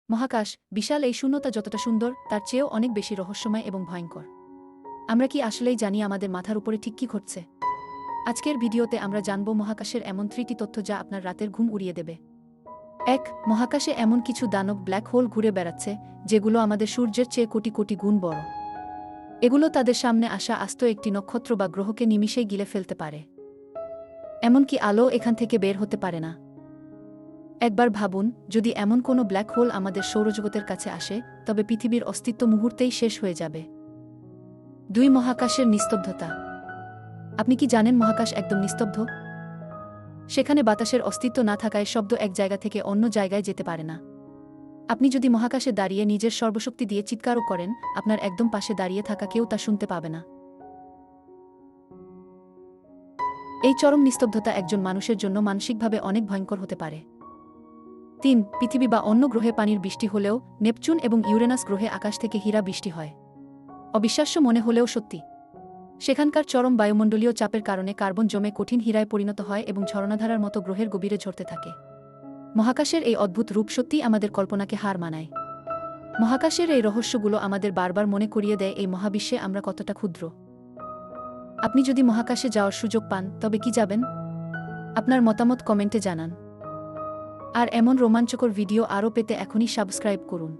মহাকাশ, বিশাল এই শূন্যতা যতটা সুন্দর তার চেয়েও অনেক বেশি রহস্যময় এবং ভয়ঙ্কর। আমরা কি আসলেই জানি আমাদের মাথার উপরে ঠিক কী ঘটছে? আজকের ভিডিওতে আমরা জানব মহাকাশের এমন 3টি তথ্য যা আপনার রাতের ঘুম উড়িয়ে দেবে। ১. মহাকাশে এমন কিছু দানব ব্ল্যাক হোল ঘুরে বেড়াচ্ছে যেগুলো আমাদের সূর্যের চেয়ে কোটি কোটি গুণ বড়। এগুলো তাদের সামনে আসা আস্ত একটি নক্ষত্র বা গ্রহকে নিমিষেই গিলে ফেলতে পারে। এমনকি আলো এখান থেকে বের হতে পারে না। একবার ভাবুন, যদি এমন কোনো ব্ল্যাক হোল আমাদের সৌরজগতের কাছে আসে, তবে পৃথিবীর অস্তিত্ব মুহূর্তেই শেষ হয়ে যাবে। ২. মহাকাশের নিস্তব্ধতা। আপনি কি জানেন মহাকাশ একদম নিস্তব্ধ? সেখানে বাতাসের অস্তিত্ব না থাকায় শব্দ এক জায়গা থেকে অন্য জায়গায় যেতে পারে না। আপনি যদি মহাকাশে দাঁড়িয়ে নিজের সর্বশক্তি দিয়ে চিৎকারও করেন, আপনার একদম পাশে দাঁড়িয়ে থাকা কেউ তা শুনতে পাবে না। এই চরম নিস্তব্ধতা একজন মানুষের জন্য মানসিকভাবে অনেক ভয়ঙ্কর হতে পারে। ৩. পৃথিবী বা অন্য গ্রহে পানির বৃষ্টি হলেও নেপচুন এবং ইউরেনাস গ্রহে আকাশ থেকে হীরা বৃষ্টি হয়। অবিশ্বাস্য মনে হলেও সত্যি। সেখানকার চরম বায়ুমণ্ডলীয় চাপের কারণে কার্বন জমে কঠিন হীরায় পরিণত হয় এবং ঝরনাধারার মতো গ্রহের গভীরে ঝরতে থাকে। মহাকাশের এই অদ্ভুত রূপ সত্যিই আমাদের কল্পনাকে হার মানায়। মহাকাশের এই রহস্যগুলো আমাদের বারবার মনে করিয়ে দেয় এই মহাবিশ্বে আমরা কতটা ক্ষুদ্র। আপনি যদি মহাকাশে যাওয়ার সুযোগ পান, তবে কি যাবেন? আপনার মতামত কমেন্টে জানান। আর এমন রোমাঞ্চকর ভিডিও আরও পেতে এখনই সাবস্ক্রাইব করুন।